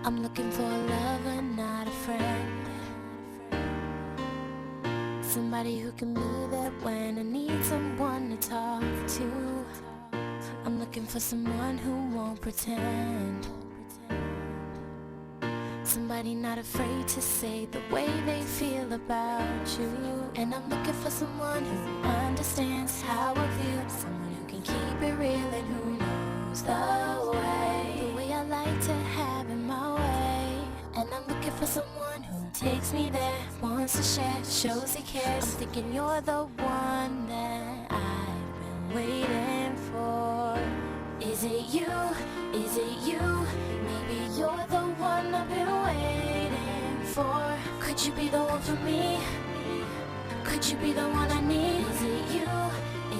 I'm looking for a lover, not a friend. Somebody who can be there when I need someone to talk to. I'm looking for someone who won't pretend. Somebody not afraid to say the way they feel about you. And I'm looking for someone who understands how I feel. Someone who can keep it real and who knows the way I like to have it my way. And I'm looking for someone who takes me there, wants to share, shows he cares. I'm thinking you're the one that I've been waiting for. Is it you? Is it you? Maybe you're the one I've been waiting for. Could you be the one for me? Could you be the one I need? Is it you?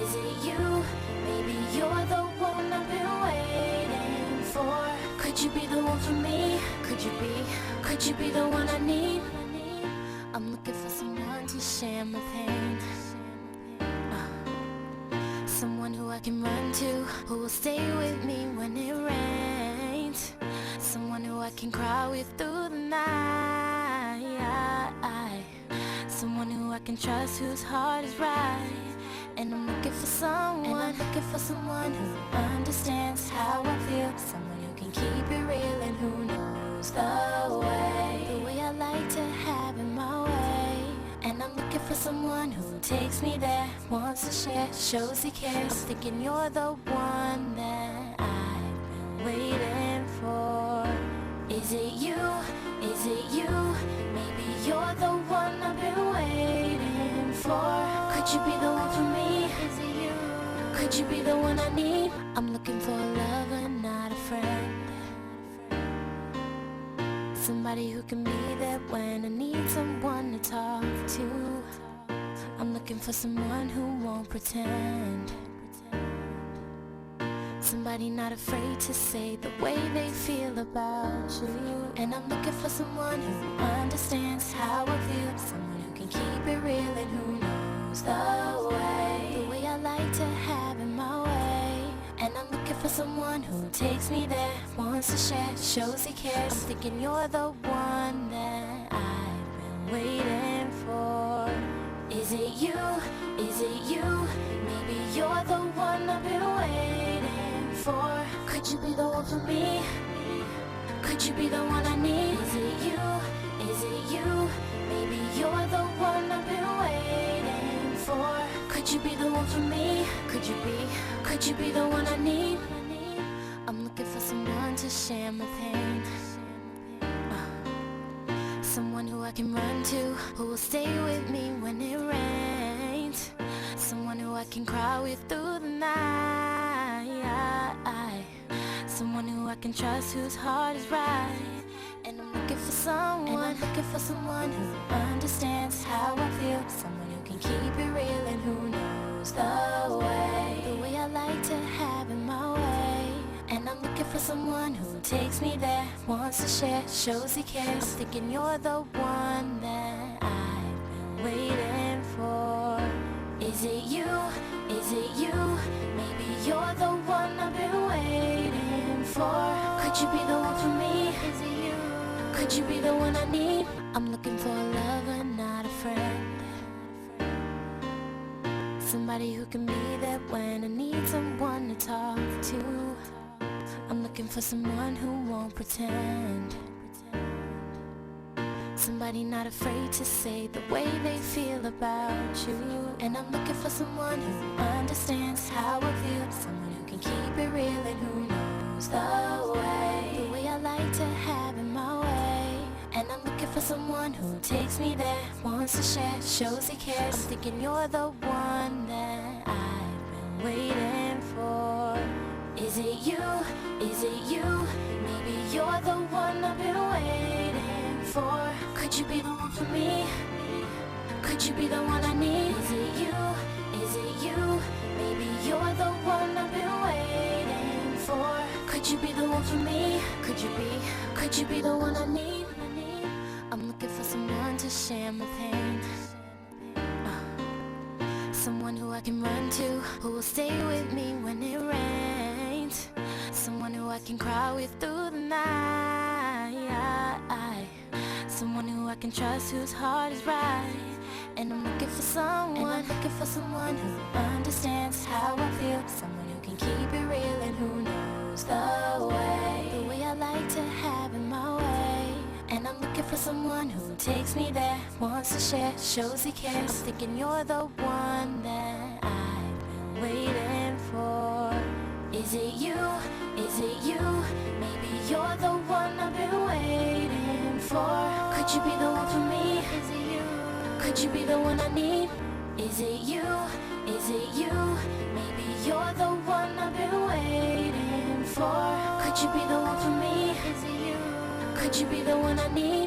Is it you? Maybe you're the one I've been waiting for. Could you be the one for me? Could you be the one I need? I'm looking for someone to share my pain. Someone who I can run to, who will stay with me when it rains. Someone who I can cry with through the night. Someone who I can trust, whose heart is right. And I'm looking for someone who understands how I feel. Someone who can keep it real and who knows the way I like to have it my way. And I'm looking for someone who takes me there, wants to share, shows he cares. I'm thinking you're the one that I've been waiting for. Is it you? Is it you? Maybe you're the one I've been waiting for. Could you be the one for me? Is it you? Could you be the one I need? I'm looking for a lover, not a friend. Somebody who can be there when I need someone to talk to. I'm looking for someone who won't pretend. Somebody not afraid to say the way they feel about you. And I'm looking for someone who understands how I feel. Someone who can keep it real and who knows the way I like to have it my way. And I'm looking for someone who takes me there, wants to share, shows he cares. I'm thinking you're the one that I've been waiting for. Is it you? Is it you? Maybe you're the one I've been waiting for. Could you be the one for me? Could you be the one I need? Is it you? Is it you? Maybe you're the one I've been waiting for. Could you be the one for me? Could you be the one I need? I'm looking for someone to share my pain. Someone who I can run to, who will stay with me when it rains. Someone who I can cry with through the night. Someone who I can trust, whose heart is right. And I'm looking for someone who understands how I feel. Someone who can keep it real and who knows the way I like to have it my way. And I'm looking for someone who takes me there, wants to share, shows he cares. I'm thinking you're the one that I've been waiting for. Is it you? Is it you? Maybe you're the one I've been waiting for. Could you be the one for me? Is it you? Could you be the one I need? I'm looking for a lover, not a friend. Somebody who can be there when I need someone to talk to. I'm looking for someone who won't pretend. Somebody not afraid to say the way they feel about you. And I'm looking for someone who understands how I feel. Someone who can keep it real and who knows the way I like to have it my way. And I'm looking for someone who takes me there, wants to share, shows he cares. I'm thinking you're the one that I've been waiting for. Is it you? Is it you? Maybe you're the one I've been waiting for. Could you be the one for me? Could you be the one I need? Is it you? Is it you? Maybe you're the one I've been waiting for. Could you be the one for me? Could you be the one I need? I'm looking for someone to share my pain. Someone who I can run to, who will stay with me when it rains. Someone who I can cry with through the night. Someone who I can trust, whose heart is right. And I'm looking for someone who understands how I feel. Someone who can keep it real and who knows the way I like to have it my way. And I'm looking for someone who takes me there, wants to share, shows he cares. I'm thinking you're the one that I've been waiting for. Is it you? Is it you? Maybe you're the one I've been waiting for. Could you be the one for me? Is it you? Could you be the one I need? Is it you? Is it you? Maybe you're the one I've been waiting for. Could you be the one for me? Is it you? Could you be the one I need?